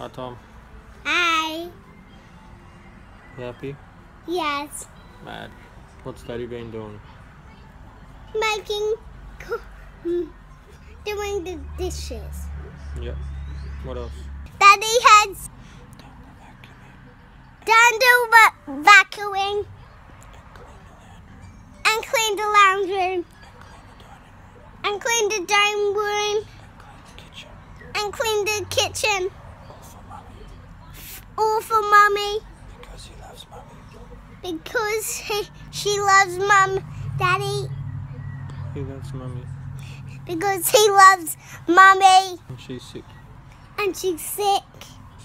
Hi, Tom. Hi. You happy? Yes. Mad. What's Daddy been doing? Making, doing the dishes. Yep. What else? Daddy has done the vacuuming and cleaned the lounge room and cleaned the dining room and cleaned the kitchen. All for Mummy. Because he loves Mummy. Because she loves Mum, Daddy. He loves Mummy. Because he loves Mummy. And she's sick. And she's sick.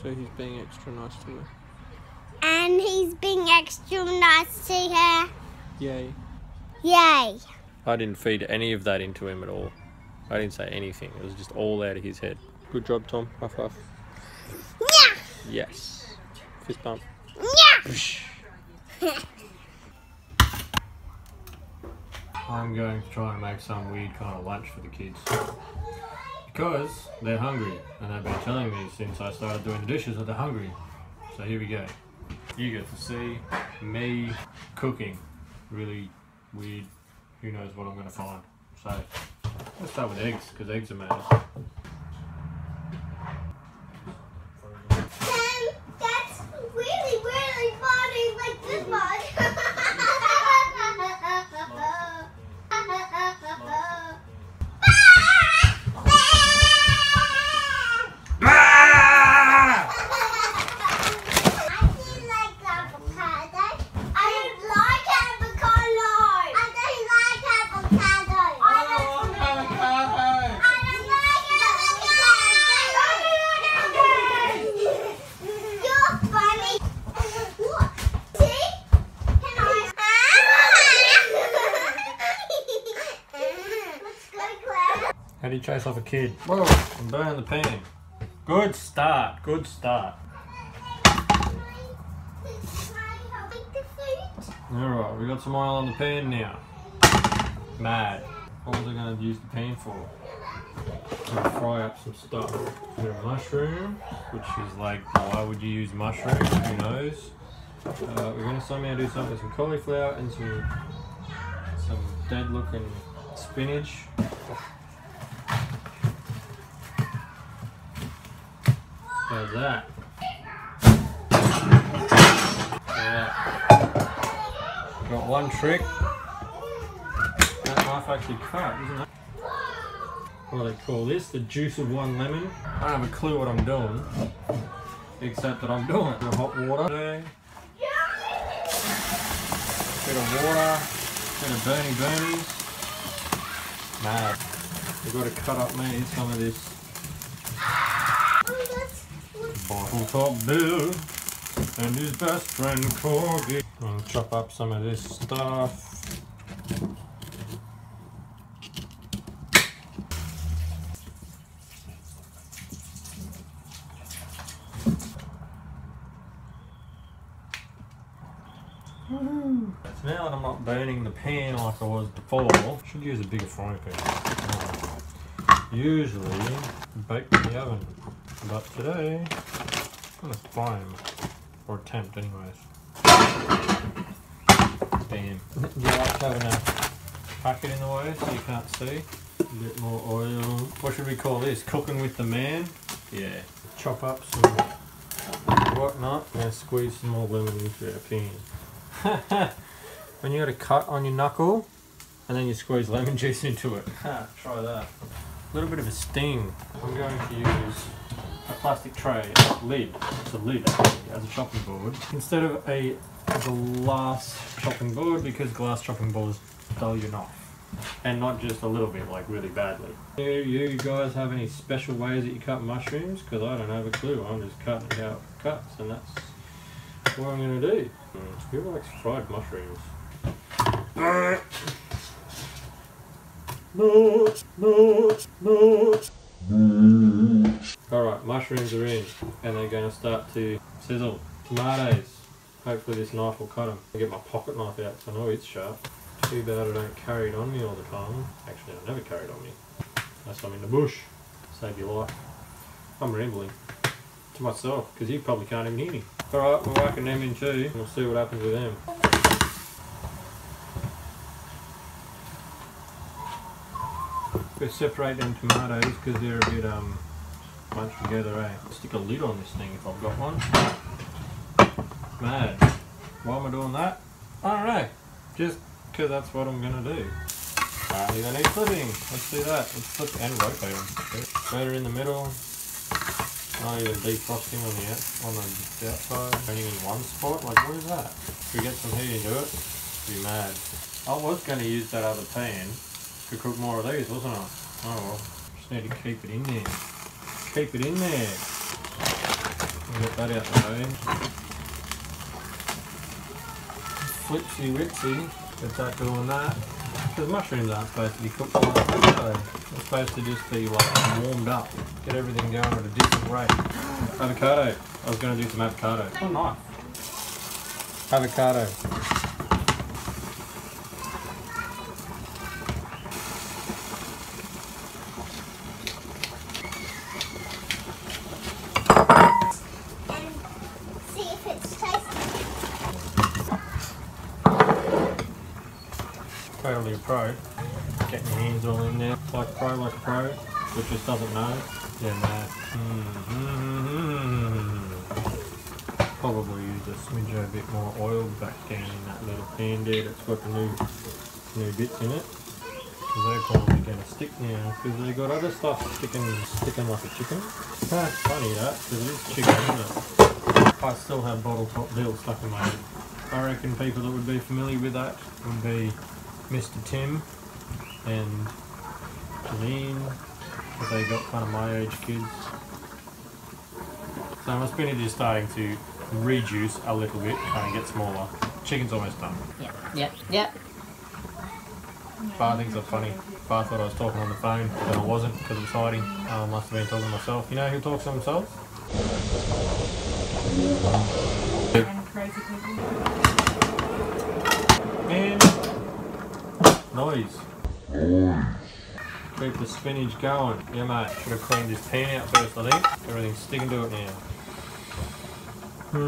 So he's being extra nice to her. And he's being extra nice to her. Yay. Yay. I didn't feed any of that into him at all. I didn't say anything. It was just all out of his head. Good job, Tom. High five. Yeah. Yes. Fist bump. Yeah. I'm going to try and make some weird kind of lunch for the kids. Because they're hungry. And they've been telling me since I started doing the dishes that they're hungry. So here we go. You get to see me cooking. Really weird. Who knows what I'm going to find. So let's start with eggs, because eggs are mad. That's really, really funny, like this much. How do you chase off a kid? Whoa, I'm burning the pan. Good start, good start. Alright, we got some oil on the pan now. Mad. What was I going to use the pan for? I'm going to fry up some stuff. A bit of mushroom, which is like, why would you use mushrooms? Who knows? We're going to somehow do something with some cauliflower and some dead looking spinach. How's that? Alright. Got one trick. That knife actually cut, isn't it? What do they call this? The juice of one lemon. I don't have a clue what I'm doing. Except that I'm doing it. Bit of hot water. Bit of water. Bit of burnies. Mad. We've got to cut up me some of this bottle top Bill and his best friend Corgi. And chop up some of this stuff. So now that I'm not burning the pan like I was before, I should use a bigger frying pan. Usually bake in the oven, but today I'm going to flame, or attempt anyways. Bam. Do you like having a packet in the way so you can't see? A bit more oil. What should we call this? Cooking with the man? Yeah. Chop up some whatnot and squeeze some more lemon into our pan. When you got a cut on your knuckle and then you squeeze lemon juice into it. Try that. A little bit of a sting. I'm going to use a plastic tray, lid. It's a lid actually, as a chopping board. Instead of a glass chopping board, because glass chopping boards dull your knife. And not just a little bit, like really badly. Do you guys have any special ways that you cut mushrooms? Because I don't have a clue. I'm just cutting how it cuts, and that's what I'm going to do. Who likes fried mushrooms? Alright, mushrooms are in, and they're going to start to sizzle. Tomatoes. Hopefully this knife will cut them. I'll get my pocket knife out because I know it's sharp. Too bad I don't carry it on me all the time. Actually, I never carry it on me. Unless I'm in the bush. Save your life. I'm rambling. to myself because he probably can't even hear me. Alright, we're whacking them in too, and we'll see what happens with them. We'll separate them tomatoes because they're a bit bunched together, eh? Stick a lid on this thing if I've got one. Mad. Why am I doing that? I don't know. Just because that's what I'm going to do. Apparently they need flipping. Let's do that. Let's flip and rotate them. Better in the middle. Not even defrosting on the outside. Only in one spot. Like, what is that? If we get some heat into it, be mad. I was going to use that other pan to cook more of these, wasn't I? Oh well. Just need to keep it in there. Keep it in there. Get that out the way. Flipsy witsy. Get that doing that. Because mushrooms aren't supposed to be cooked like that, are they? They're supposed to just be like warmed up. Get everything going at a different rate. Avocado. I was going to do some avocado. Oh, nice. Avocado. See if it's tasty. Totally a pro. Getting your hands all in there. Like a pro, which just doesn't know. Yeah, man. Probably use a smidge a bit more oil back down in that little pan there that's got the new bits in it. Because they're probably going to stick now because they've got other stuff sticking like a chicken. That's funny that, because it is chicken, isn't it? I still have bottle top bill stuck in my head. I reckon people that would be familiar with that would be Mr. Tim and Janine, because they got kind of my age kids. So my spinach is starting to reduce a little bit, kind of get smaller. Chicken's almost done. Yep. Bar thinks I'm funny. Bar thought I was talking on the phone, but I wasn't because it was hiding. I must have been talking to myself. You know who talks to themselves? And crazy people. And noise. Keep the spinach going. Yeah, mate. Should have cleaned this pan out first, I think. Everything's sticking to it now. I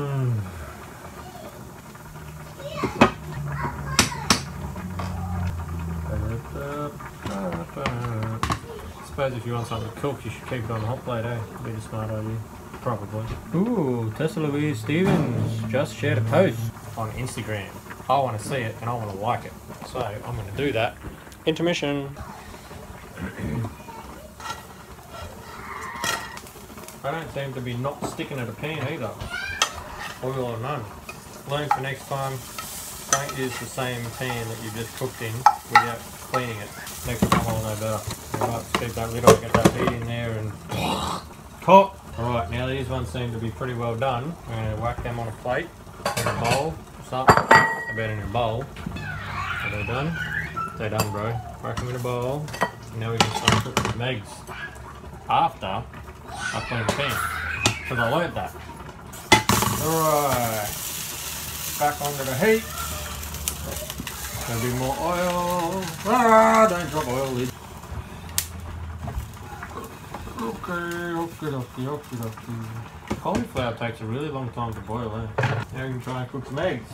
suppose if you want something to cook, you should keep it on the hot plate, eh? Be the smart idea. Probably. Ooh, Tessa Louise Stevens just shared a post on Instagram. I want to see it and I want to like it. So I'm going to do that. Intermission. I don't seem to be not sticking at a pan either. Oil or none. Learn for next time, don't use the same pan that you just cooked in without cleaning it. Next time I'll know better. Alright, keep that lid on, get that heat in there and cook. Alright, now these ones seem to be pretty well done. I'm going to whack them on a plate, in a bowl, something. I bet in a bowl. Are they done? They're done, bro. Whack them in a bowl. And now we can start cooking some eggs. After I clean the pan. Because I learned that. Alright. Back onto the heat. A bit more oil. Ah, don't drop oil, lid. Okay. Cauliflower takes a really long time to boil, eh? Now we can try and cook some eggs.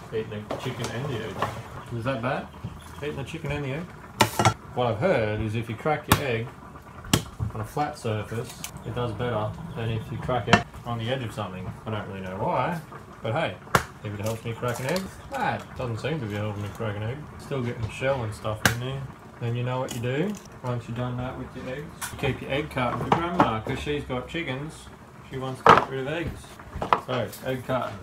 Eating the chicken and the egg. Is that bad? Eating the chicken and the egg? What I've heard is if you crack your egg on a flat surface, it does better than if you crack it on the edge of something. I don't really know why, but hey, if it helps me crack an egg, it doesn't seem to be helping me crack an egg. Still getting shell and stuff in there. Then you know what you do, once you've done that with your eggs. You keep your egg carton for grandma, because she's got chickens. She wants to get rid of eggs. So, egg carton.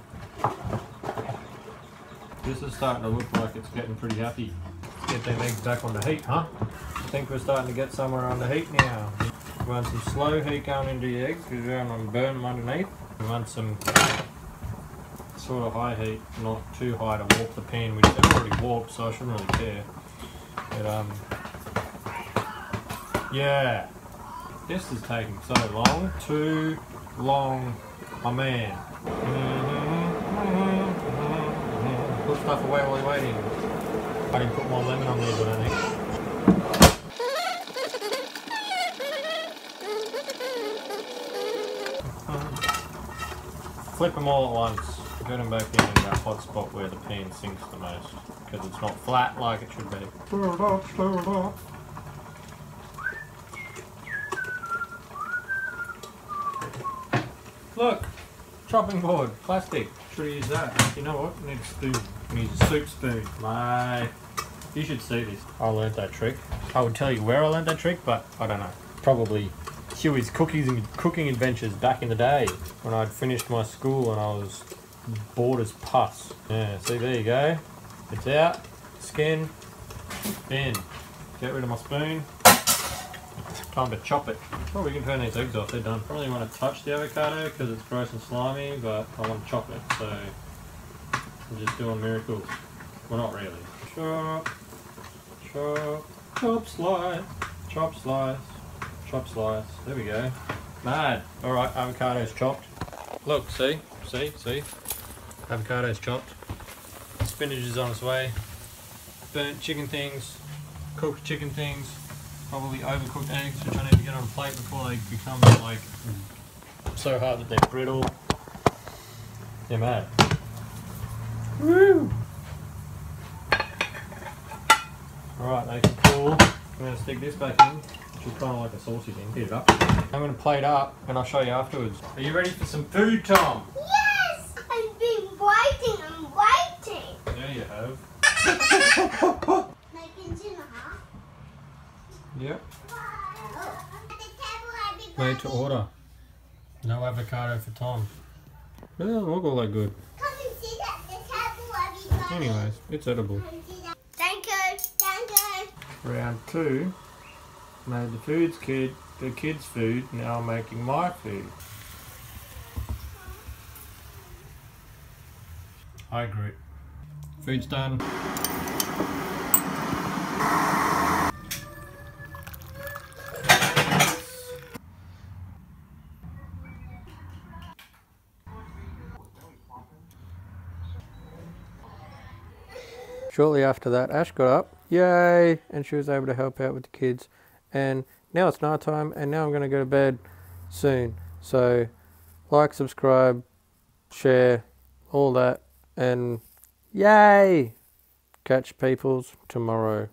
This is starting to look like it's getting pretty happy. Let's get them eggs back on the heat, huh? I think we're starting to get somewhere on the heat now. We want some slow heat going into the eggs, because we don't want to burn them underneath. We want some sort of high heat, not too high to warp the pan, which they've already warped, so I shouldn't really care. But yeah, this is taking so long. Too long, my man. Put stuff away while you're waiting. I didn't put more lemon on these, I don't think. flip them all at once. Put them back in that hot spot where the pan sinks the most, because it's not flat like it should be. Stir it up, stir it up. Look, chopping board, plastic. Should have used that. You know what? I need a spoon. I need a soup spoon. Mate, you should see this. I learnt that trick. I would tell you where I learnt that trick, but I don't know. Probably Huey's cooking adventures back in the day when I'd finished my school and I was bored as pus. Yeah, see, there you go. It's out. Skin. Bin. Get rid of my spoon. Time to chop it. Oh, we can turn these eggs off, they're done. Probably want to touch the avocado because it's gross and slimy, but I want to chop it, so I'm just doing miracles. Well, not really. Chop, chop, chop slice, chop slice, chop slice. There we go. Mad. Alright, avocado's chopped. Look, see? Avocado's chopped. Spinach is on its way. Burnt chicken things, cooked chicken things. Probably overcooked eggs, which I need to get on a plate before they become like so hard that they're brittle. They're mad. Woo! Alright, they can cool. I'm going to stick this back in, which is kind of like a saucy thing. Heat it up. I'm going to plate up and I'll show you afterwards. Are you ready for some food, Tom? Yes! I've been waiting and waiting. There you have. Yep. Made to order. No avocado for Tom. It doesn't look all that good. Come and see that. The table, everybody. Anyways, it's edible. Thank you. Thank you. Round 2. Made the kids' food. Now I'm making my food. I agree. Food's done. Shortly after that, Ash got up, yay, and she was able to help out with the kids. And now it's night time, and now I'm going to go to bed soon. So, like, subscribe, share, all that, and yay! Catch peoples tomorrow.